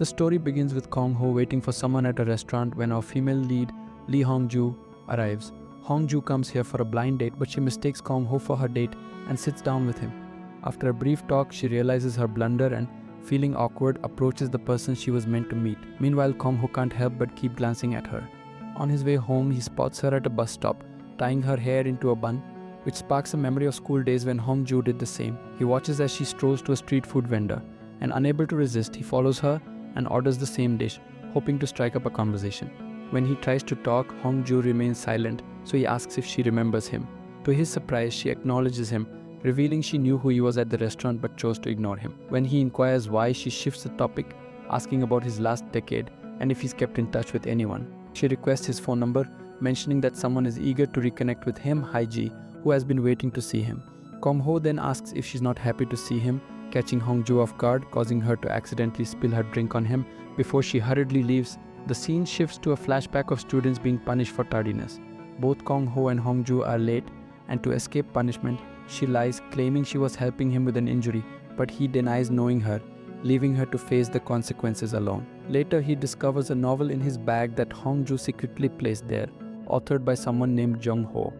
The story begins with Kang Ho waiting for someone at a restaurant when our female lead, Lee Hong-ju, arrives. Hong-ju comes here for a blind date, but she mistakes Kang Ho for her date and sits down with him. After a brief talk, she realizes her blunder and, feeling awkward, approaches the person she was meant to meet. Meanwhile, Kang Ho can't help but keep glancing at her. On his way home, he spots her at a bus stop, tying her hair into a bun, which sparks a memory of school days when Hong-ju did the same. He watches as she strolls to a street food vendor, and unable to resist, he follows her and orders the same dish, hoping to strike up a conversation. When he tries to talk, Hong-ju remains silent, so he asks if she remembers him. To his surprise, she acknowledges him, revealing she knew who he was at the restaurant but chose to ignore him. When he inquires why, she shifts the topic, asking about his last decade and if he's kept in touch with anyone. She requests his phone number, mentioning that someone is eager to reconnect with him, Haiji, who has been waiting to see him. Kang Ho then asks if she's not happy to see him, catching Hong-ju off guard, causing her to accidentally spill her drink on him before she hurriedly leaves. The scene shifts to a flashback of students being punished for tardiness. Both Kang Ho and Hong-ju are late, and to escape punishment, she lies, claiming she was helping him with an injury, but he denies knowing her, leaving her to face the consequences alone. Later, he discovers a novel in his bag that Hong-ju secretly placed there, authored by someone named Jung Ho.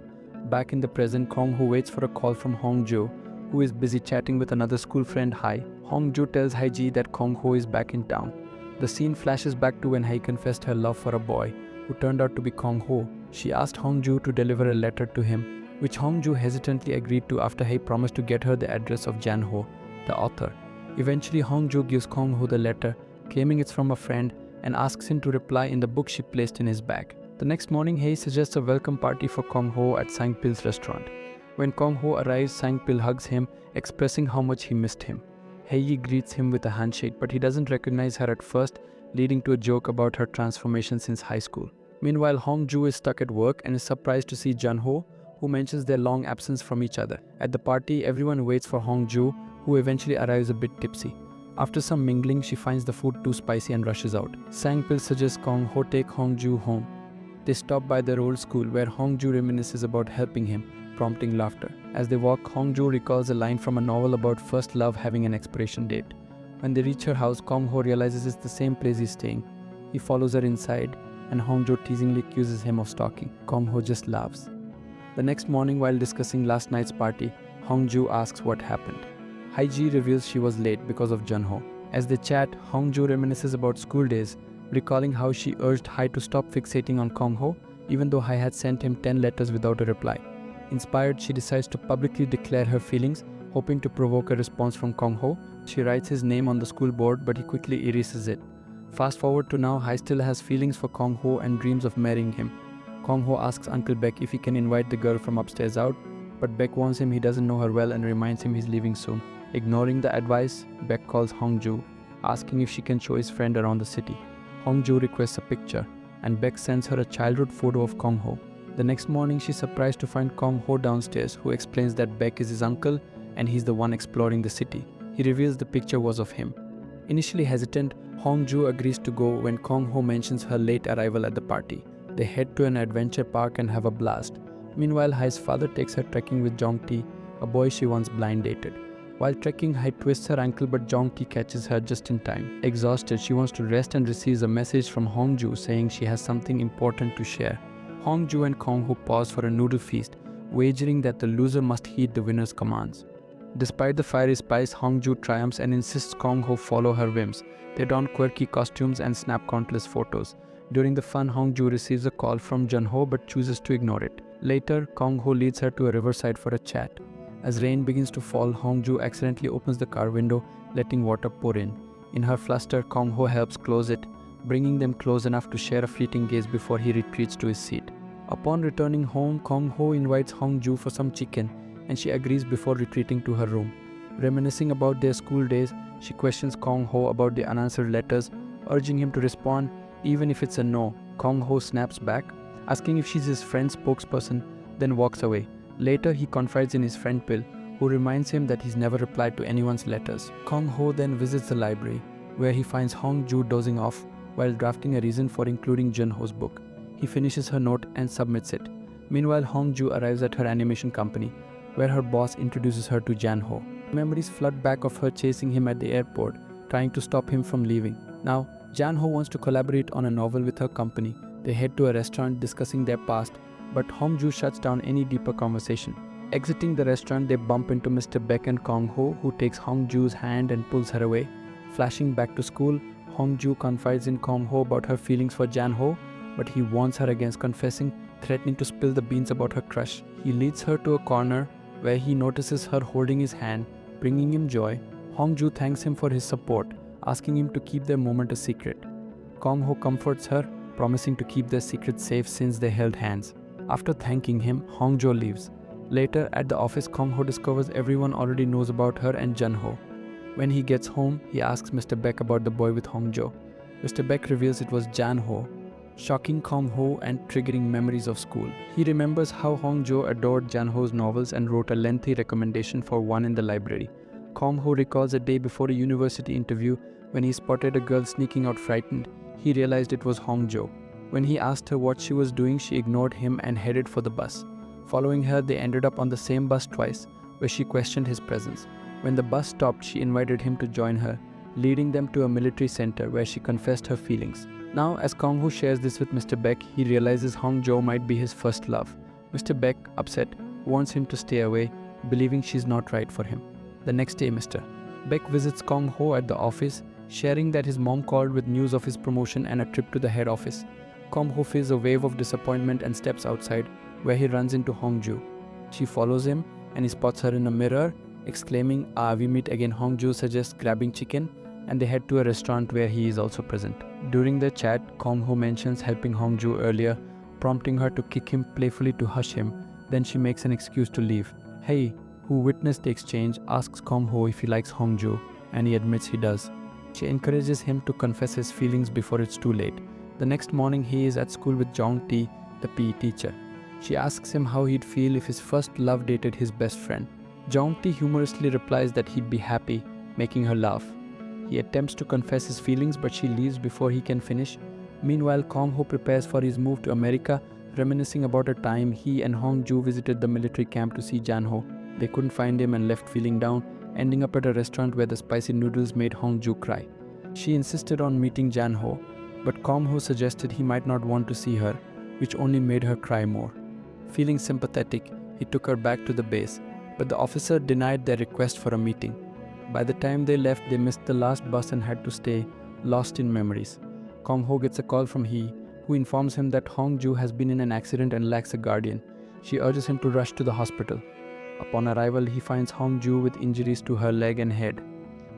Back in the present, Kang Ho waits for a call from Hong-ju, who is busy chatting with another school friend, Hai. Hong-ju tells Haiji that Kang Ho is back in town. The scene flashes back to when Hai confessed her love for a boy, who turned out to be Kang Ho. She asked Hong-ju to deliver a letter to him, which Hong-ju hesitantly agreed to after Hai promised to get her the address of Jan Ho, the author. Eventually, Hong-ju gives Kang Ho the letter, claiming it's from a friend, and asks him to reply in the book she placed in his bag. The next morning, Hai suggests a welcome party for Kang Ho at Sang-pil's restaurant. When Kang Ho arrives, Sang-pil hugs him, expressing how much he missed him. Hei greets him with a handshake, but he doesn't recognize her at first, leading to a joke about her transformation since high school. Meanwhile, Hong-ju is stuck at work and is surprised to see Jun Ho, who mentions their long absence from each other. At the party, everyone waits for Hong-ju, who eventually arrives a bit tipsy. After some mingling, she finds the food too spicy and rushes out. Sang-pil suggests Kang Ho take Hong-ju home. They stop by their old school, where Hong-ju reminisces about helping him, prompting laughter. As they walk, Hong-ju recalls a line from a novel about first love having an expiration date. When they reach her house, Kang Ho realizes it's the same place he's staying. He follows her inside, and Hong-ju teasingly accuses him of stalking. Kang Ho just laughs. The next morning, while discussing last night's party, Hong-ju asks what happened. Haiji reveals she was late because of Jun Ho. As they chat, Hong-ju reminisces about school days, recalling how she urged Hai to stop fixating on Kang Ho, even though Hai had sent him 10 letters without a reply. Inspired, she decides to publicly declare her feelings, hoping to provoke a response from Kang Ho. She writes his name on the school board, but he quickly erases it. Fast forward to now, Hai still has feelings for Kang Ho and dreams of marrying him. Kang Ho asks Uncle Baek if he can invite the girl from upstairs out, but Baek warns him he doesn't know her well and reminds him he's leaving soon. Ignoring the advice, Baek calls Hong-ju, asking if she can show his friend around the city. Hong-ju requests a picture, and Baek sends her a childhood photo of Kang Ho. The next morning, she's surprised to find Kang Ho downstairs, who explains that Baek is his uncle and he's the one exploring the city. He reveals the picture was of him. Initially hesitant, Hong-ju agrees to go when Kang Ho mentions her late arrival at the party. They head to an adventure park and have a blast. Meanwhile, Hai's father takes her trekking with Jong-ti, a boy she once blind dated. While trekking, Hai twists her ankle, but Jong-ti catches her just in time. Exhausted, she wants to rest and receives a message from Hong-ju saying she has something important to share. Hong-ju and Kang Ho pause for a noodle feast, wagering that the loser must heed the winner's commands. Despite the fiery spice, Hong-ju triumphs and insists Kang Ho follow her whims. They don quirky costumes and snap countless photos. During the fun, Hong-ju receives a call from Jun Ho but chooses to ignore it. Later, Kang Ho leads her to a riverside for a chat. As rain begins to fall, Hong-ju accidentally opens the car window, letting water pour in. In her fluster, Kang Ho helps close it, bringing them close enough to share a fleeting gaze before he retreats to his seat. Upon returning home, Kang Ho invites Hong-ju for some chicken, and she agrees before retreating to her room. Reminiscing about their school days, she questions Kang Ho about the unanswered letters, urging him to respond, even if it's a no. Kang Ho snaps back, asking if she's his friend's spokesperson, then walks away. Later, he confides in his friend Pil, who reminds him that he's never replied to anyone's letters. Kang Ho then visits the library, where he finds Hong-ju dozing off while drafting a reason for including Jun Ho's book. He finishes her note and submits it. Meanwhile, Hong-ju arrives at her animation company, where her boss introduces her to Jan Ho. Memories flood back of her chasing him at the airport, trying to stop him from leaving. Now, Jan-ho wants to collaborate on a novel with her company. They head to a restaurant discussing their past, but Hongju shuts down any deeper conversation. Exiting the restaurant, they bump into Mr. Beck and Kang-ho, who takes Hongju's hand and pulls her away. Flashing back to school, Hongju confides in Kang-ho about her feelings for Jan-ho, but he warns her against confessing, threatening to spill the beans about her crush. He leads her to a corner where he notices her holding his hand, bringing him joy. Hongju thanks him for his support, asking him to keep their moment a secret. Kang-ho comforts her, promising to keep their secret safe since they held hands. After thanking him, Hongjo leaves. Later, at the office, Kang-ho discovers everyone already knows about her and Jun-ho. When he gets home, he asks Mr. Beck about the boy with Hongjo. Mr. Beck reveals it was Jan-ho, shocking Kang-ho and triggering memories of school. He remembers how Hongjo adored Jan-ho's novels and wrote a lengthy recommendation for one in the library. Kang-ho recalls a day before a university interview when he spotted a girl sneaking out frightened. He realized it was Hongjo. When he asked her what she was doing, she ignored him and headed for the bus. Following her, they ended up on the same bus twice, where she questioned his presence. When the bus stopped, she invited him to join her, leading them to a military center where she confessed her feelings. Now, as Kang-ho shares this with Mr. Beck, he realizes Hongjo might be his first love. Mr. Beck, upset, warns him to stay away, believing she's not right for him. The next day, Mr. Beck visits Kang-ho at the office, sharing that his mom called with news of his promotion and a trip to the head office. Kang-ho feels a wave of disappointment and steps outside, where he runs into Hongju. She follows him and he spots her in a mirror, exclaiming, we meet again." Hongju suggests grabbing chicken and they head to a restaurant where he is also present. During their chat, Kang-ho mentions helping Hongju earlier, prompting her to kick him playfully to hush him. Then she makes an excuse to leave. Hei, who witnessed the exchange, asks Kang-ho if he likes Hongju, and he admits he does. She encourages him to confess his feelings before it's too late. The next morning, he is at school with Jong-tae, the PE teacher. She asks him how he'd feel if his first love dated his best friend. Jong-tae humorously replies that he'd be happy, making her laugh. He attempts to confess his feelings, but she leaves before he can finish. Meanwhile, Kang-ho prepares for his move to America, reminiscing about a time he and Hongju visited the military camp to see Jan-ho. They couldn't find him and left feeling down, ending up at a restaurant where the spicy noodles made Hongju cry. She insisted on meeting Jan-ho, but Kang-ho suggested he might not want to see her, which only made her cry more. Feeling sympathetic, he took her back to the base, but the officer denied their request for a meeting. By the time they left, they missed the last bus and had to stay, lost in memories. Kang-ho gets a call from Hee, who informs him that Hongju has been in an accident and lacks a guardian. She urges him to rush to the hospital. Upon arrival, he finds Hongju with injuries to her leg and head.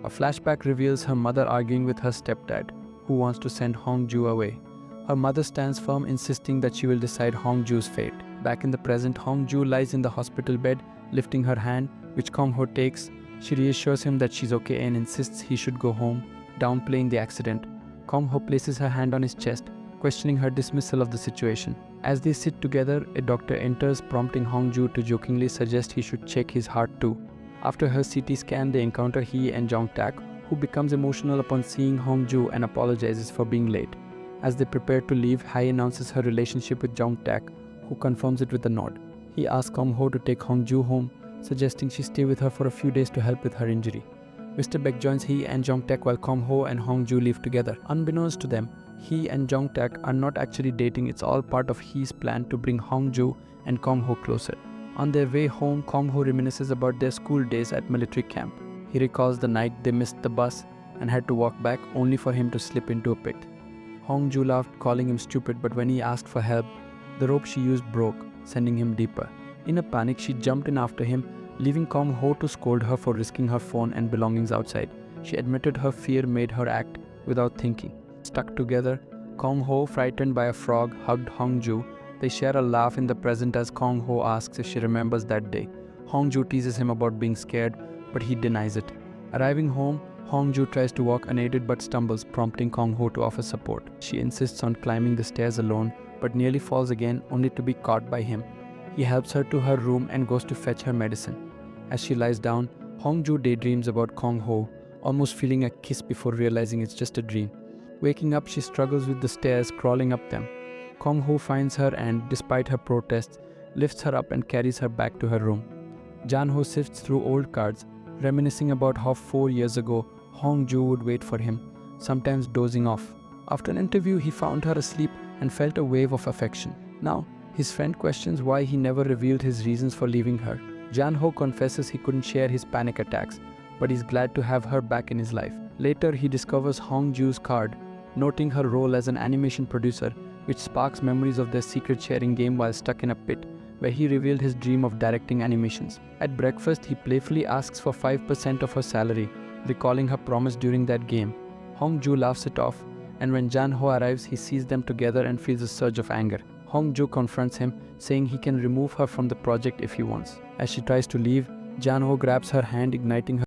A flashback reveals her mother arguing with her stepdad, who wants to send Hongju away. Her mother stands firm, insisting that she will decide Hongju's fate. Back in the present, Hongju lies in the hospital bed, lifting her hand, which Kang-ho takes. She reassures him that she's okay and insists he should go home, downplaying the accident. Kang-ho places her hand on his chest, questioning her dismissal of the situation. As they sit together, a doctor enters, prompting Hongju to jokingly suggest he should check his heart too. After her CT scan, they encounter Hee and Jong-taek, who becomes emotional upon seeing Hongju and apologizes for being late. As they prepare to leave, Hai announces her relationship with Jong-taek, who confirms it with a nod. He asks Kang-ho to take Hongju home, suggesting she stay with her for a few days to help with her injury. Mr. Beck joins Hee and Jong-taek while Kang-ho and Hongju live together. Unbeknownst to them, Hee and Jong-taek are not actually dating. It's all part of Hee's plan to bring Hongju and Kang-ho closer. On their way home, Kang-ho reminisces about their school days at military camp. He recalls the night they missed the bus and had to walk back, only for him to slip into a pit. Hongju laughed, calling him stupid, but when he asked for help, the rope she used broke, sending him deeper. In a panic, she jumped in after him, leaving Kang-ho to scold her for risking her phone and belongings outside. She admitted her fear made her act without thinking. Stuck together, Kang-ho, frightened by a frog, hugged Hongju. They share a laugh in the present as Kang-ho asks if she remembers that day. Hongju teases him about being scared, but he denies it. Arriving home, Hongju tries to walk unaided but stumbles, prompting Kang-ho to offer support. She insists on climbing the stairs alone, but nearly falls again, only to be caught by him. He helps her to her room and goes to fetch her medicine. As she lies down, Hongju daydreams about Kang-ho, almost feeling a kiss before realizing it's just a dream. Waking up, she struggles with the stairs, crawling up them. Kang-ho finds her and, despite her protests, lifts her up and carries her back to her room. Jan-ho sifts through old cards, reminiscing about how 4 years ago, Hongju would wait for him, sometimes dozing off. After an interview, he found her asleep and felt a wave of affection. Now, his friend questions why he never revealed his reasons for leaving her. Jan-ho confesses he couldn't share his panic attacks, but he's glad to have her back in his life. Later, he discovers Hongju's card, noting her role as an animation producer, which sparks memories of their secret sharing game while stuck in a pit, where he revealed his dream of directing animations. At breakfast, he playfully asks for 5% of her salary, recalling her promise during that game. Hongju laughs it off, and when Jan-ho arrives, he sees them together and feels a surge of anger. Hongju confronts him, saying he can remove her from the project if he wants. As she tries to leave, Jan-ho grabs her hand, igniting her